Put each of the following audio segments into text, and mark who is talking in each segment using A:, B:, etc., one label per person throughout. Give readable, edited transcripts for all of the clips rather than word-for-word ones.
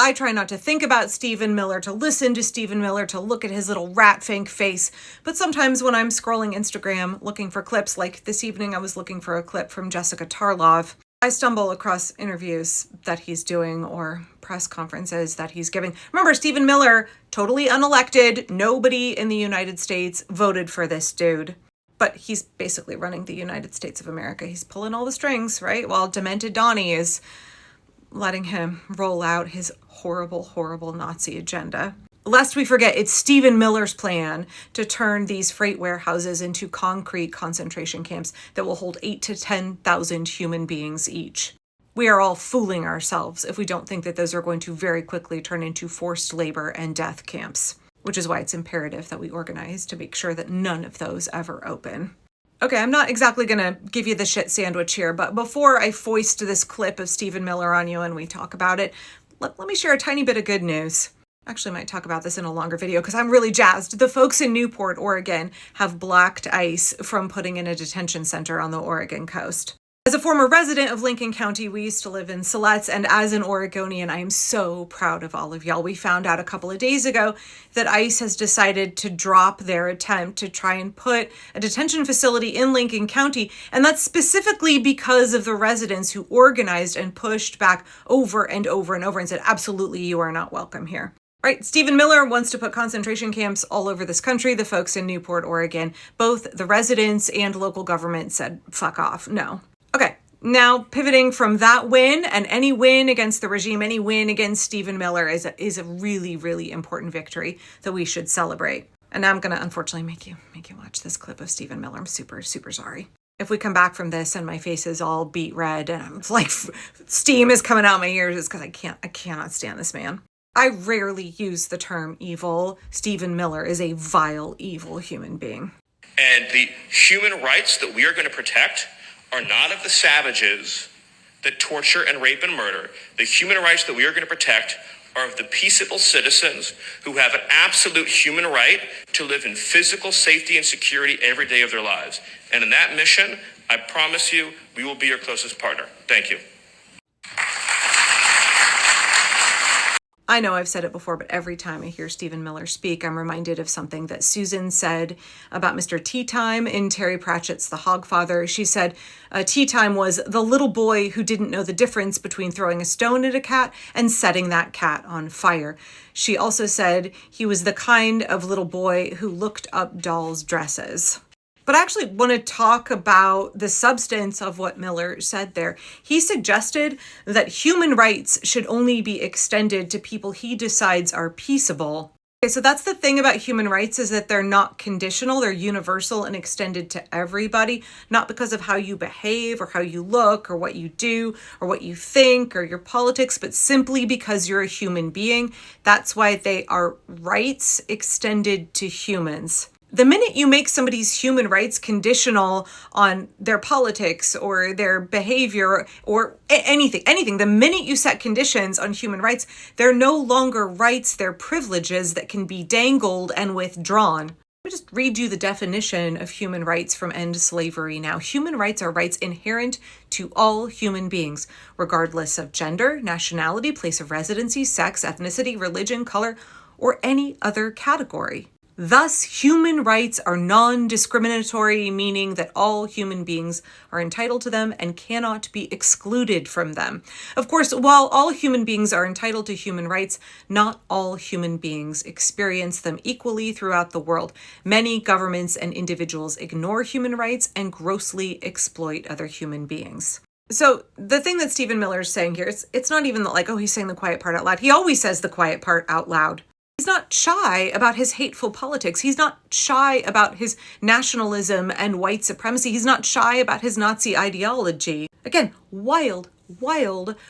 A: I try not to think about Stephen Miller, to listen to Stephen Miller, to look at his little rat-fink face. But sometimes when I'm scrolling Instagram looking for clips, like this evening I was looking for a clip from Jessica Tarlov, I stumble across interviews that he's doing or press conferences that he's giving. Remember, Stephen Miller, totally unelected. Nobody in the United States voted for this dude. But he's basically running the United States of America. He's pulling all the strings, right? While Demented Donnie is letting him roll out his horrible, horrible Nazi agenda. Lest we forget, it's Stephen Miller's plan to turn these freight warehouses into concrete concentration camps that will hold 8,000 to 10,000 human beings each. We are all fooling ourselves if we don't think that those are going to very quickly turn into forced labor and death camps, which is why it's imperative that we organize to make sure that none of those ever open. Okay, I'm not exactly going to give you the shit sandwich here, but before I foist this clip of Stephen Miller on you and we talk about it, let me share a tiny bit of good news. Actually, I might talk about this in a longer video because I'm really jazzed. The folks in Newport, Oregon have blacked ICE from putting in a detention center on the Oregon coast. As a former resident of Lincoln County, we used to live in Siletz, and as an Oregonian, I am so proud of all of y'all. We found out a couple of days ago that ICE has decided to drop their attempt to try and put a detention facility in Lincoln County, and that's specifically because of the residents who organized and pushed back over and over and over and said, absolutely, you are not welcome here. Right, Stephen Miller wants to put concentration camps all over this country. The folks in Newport, Oregon, both the residents and local government said, fuck off, no. Okay, now pivoting from that win, and any win against the regime, any win against Stephen Miller is a really, really important victory that we should celebrate. And now I'm going to unfortunately make you watch this clip of Stephen Miller. I'm super, super sorry. If we come back from this and my face is all beet red and I'm like steam is coming out my ears, it's because I cannot stand this man. I rarely use the term evil. Stephen Miller is a vile, evil human being.
B: And the human rights that we are going to protect are not of the savages that torture and rape and murder. The human rights that we are going to protect are of the peaceable citizens who have an absolute human right to live in physical safety and security every day of their lives. And in that mission, I promise you, we will be your closest partner. Thank you.
A: I know I've said it before, but every time I hear Stephen Miller speak, I'm reminded of something that Susan said about Mr. Tea Time in Terry Pratchett's The Hogfather. She said Tea Time was the little boy who didn't know the difference between throwing a stone at a cat and setting that cat on fire. She also said he was the kind of little boy who looked up dolls' dresses. But I actually want to talk about the substance of what Miller said there. He suggested that human rights should only be extended to people he decides are peaceable. Okay, so that's the thing about human rights, is that they're not conditional, they're universal and extended to everybody, not because of how you behave or how you look or what you do or what you think or your politics, but simply because you're a human being. That's why they are rights extended to humans. The minute you make somebody's human rights conditional on their politics or their behavior or anything, the minute you set conditions on human rights, they're no longer rights, they're privileges that can be dangled and withdrawn. Let me just read you the definition of human rights from End Slavery Now. Human rights are rights inherent to all human beings, regardless of gender, nationality, place of residency, sex, ethnicity, religion, color, or any other category. Thus, human rights are non-discriminatory, meaning that all human beings are entitled to them and cannot be excluded from them. Of course, while all human beings are entitled to human rights, not all human beings experience them equally throughout the world. Many governments and individuals ignore human rights and grossly exploit other human beings. So the thing that Stephen Miller is saying here, it's not even like, oh, he's saying the quiet part out loud. He always says the quiet part out loud. He's not shy about his hateful politics. He's not shy about his nationalism and white supremacy. He's not shy about his Nazi ideology. Again, wild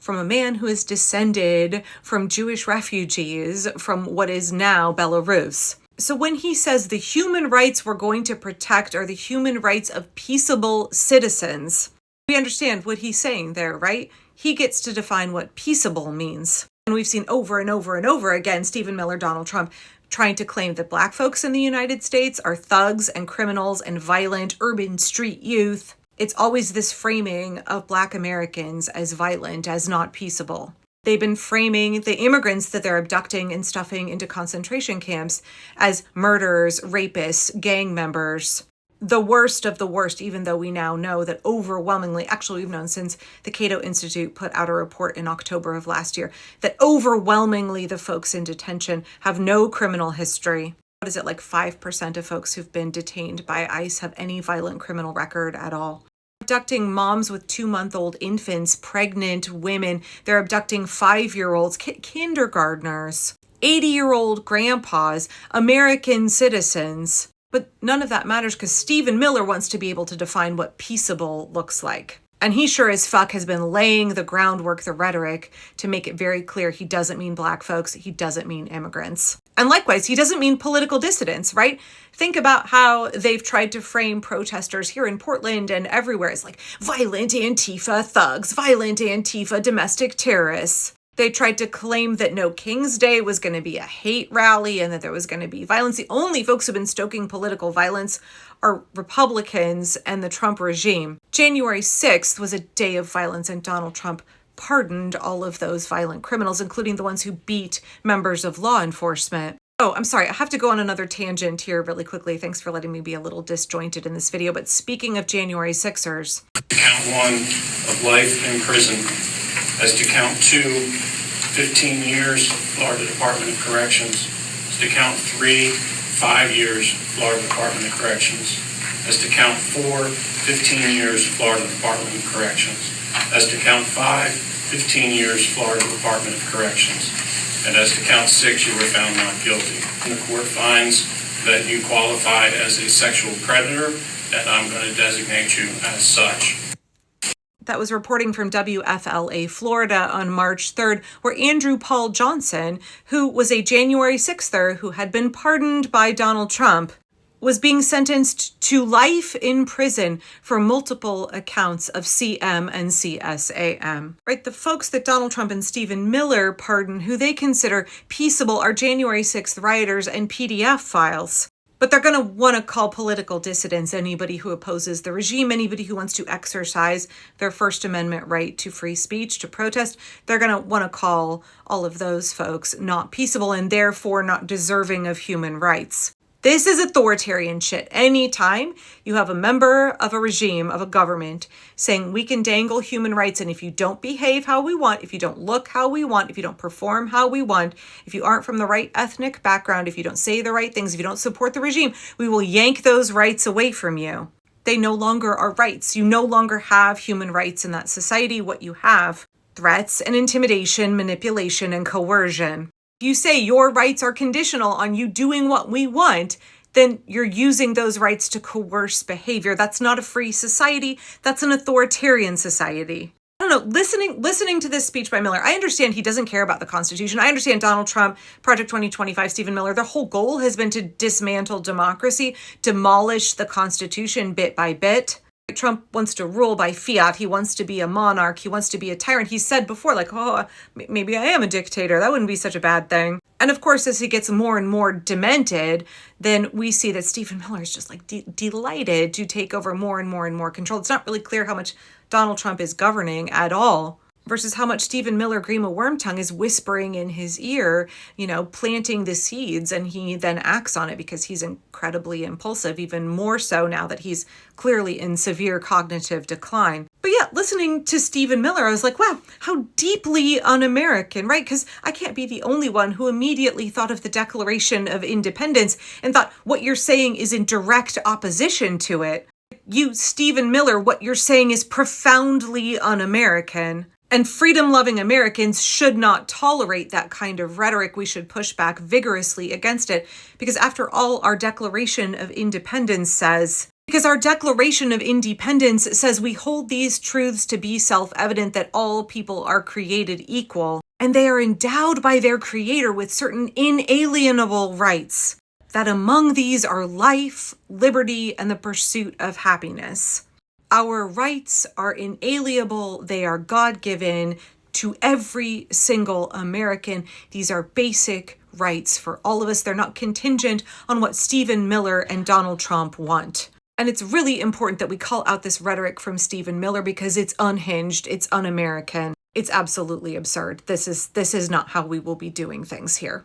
A: from a man who is descended from Jewish refugees from what is now Belarus. So when he says the human rights we're going to protect are the human rights of peaceable citizens, we understand what he's saying there, right? He gets to define what peaceable means. And we've seen over and over and over again, Stephen Miller, Donald Trump, trying to claim that Black folks in the United States are thugs and criminals and violent urban street youth. It's always this framing of Black Americans as violent, as not peaceable. They've been framing the immigrants that they're abducting and stuffing into concentration camps as murderers, rapists, gang members. The worst of the worst, even though we now know that overwhelmingly, actually we've known since the Cato Institute put out a report in October of last year, that overwhelmingly the folks in detention have no criminal history. What is it, like 5% of folks who've been detained by ICE have any violent criminal record at all? Abducting moms with 2-month-old infants, pregnant women. They're abducting 5-year-olds, kindergartners, 80-year-old grandpas, American citizens. But none of that matters because Stephen Miller wants to be able to define what peaceable looks like. And he sure as fuck has been laying the groundwork, the rhetoric, to make it very clear he doesn't mean black folks, he doesn't mean immigrants. And likewise, he doesn't mean political dissidents, right? Think about how they've tried to frame protesters here in Portland and everywhere as like violent Antifa thugs, violent Antifa domestic terrorists. They tried to claim that No King's Day was going to be a hate rally and that there was going to be violence. The only folks who've been stoking political violence are Republicans and the Trump regime. January 6th was a day of violence, and Donald Trump pardoned all of those violent criminals, including the ones who beat members of law enforcement. Oh, I'm sorry. I have to go on another tangent here really quickly. Thanks for letting me be a little disjointed in this video. But speaking of January 6ers.
C: Count 1 of life in prison. As to count 2, 15 years, Florida Department of Corrections. As to count 3, 5 years, Florida Department of Corrections. As to count 4, 15 years, Florida Department of Corrections. As to count 5, 15 years, Florida Department of Corrections. And as to count 6, you were found not guilty. And the court finds that you qualify as a sexual predator, and I'm going to designate you as such.
A: That was reporting from WFLA Florida on March 3rd, where Andrew Paul Johnson, who was a January 6ther who had been pardoned by Donald Trump, was being sentenced to life in prison for multiple accounts of CM and CSAM. Right? The folks that Donald Trump and Stephen Miller pardon, who they consider peaceable, are January 6th rioters and PDF files. But they're going to want to call political dissidents anybody who opposes the regime, anybody who wants to exercise their First Amendment right to free speech, to protest. They're going to want to call all of those folks not peaceable and therefore not deserving of human rights. This is authoritarian shit. Anytime you have a member of a regime, of a government, saying we can dangle human rights, and if you don't behave how we want, if you don't look how we want, if you don't perform how we want, if you aren't from the right ethnic background, if you don't say the right things, if you don't support the regime, we will yank those rights away from you. They no longer are rights. You no longer have human rights in that society. What you have, threats and intimidation, manipulation and coercion. If you say your rights are conditional on you doing what we want, then you're using those rights to coerce behavior. That's not a free society. That's an authoritarian society. I don't know, listening to this speech by Miller, I understand he doesn't care about the Constitution. I understand Donald Trump, Project 2025, Stephen Miller, their whole goal has been to dismantle democracy, demolish the Constitution bit by bit. Trump wants to rule by fiat. He wants to be a monarch. He wants to be a tyrant. He said before, like, oh, maybe I am a dictator. That wouldn't be such a bad thing. And of course, as he gets more and more demented, then we see that Stephen Miller is just like delighted to take over more and more and more control. It's not really clear how much Donald Trump is governing at all, versus how much Stephen Miller, Grima Wormtongue, is whispering in his ear, planting the seeds, and he then acts on it because he's incredibly impulsive, even more so now that he's clearly in severe cognitive decline. But yeah, listening to Stephen Miller, I was like, wow, how deeply un-American, right? Because I can't be the only one who immediately thought of the Declaration of Independence and thought what you're saying is in direct opposition to it. You, Stephen Miller, what you're saying is profoundly un-American. And freedom-loving Americans should not tolerate that kind of rhetoric. We should push back vigorously against it. Because after all, our Declaration of Independence says we hold these truths to be self-evident, that all people are created equal, and they are endowed by their Creator with certain inalienable rights, that among these are life, liberty, and the pursuit of happiness. Our rights are inalienable. They are God-given to every single American. These are basic rights for all of us. They're not contingent on what Stephen Miller and Donald Trump want. And it's really important that we call out this rhetoric from Stephen Miller because it's unhinged, it's un-American. It's absolutely absurd. This is not how we will be doing things here.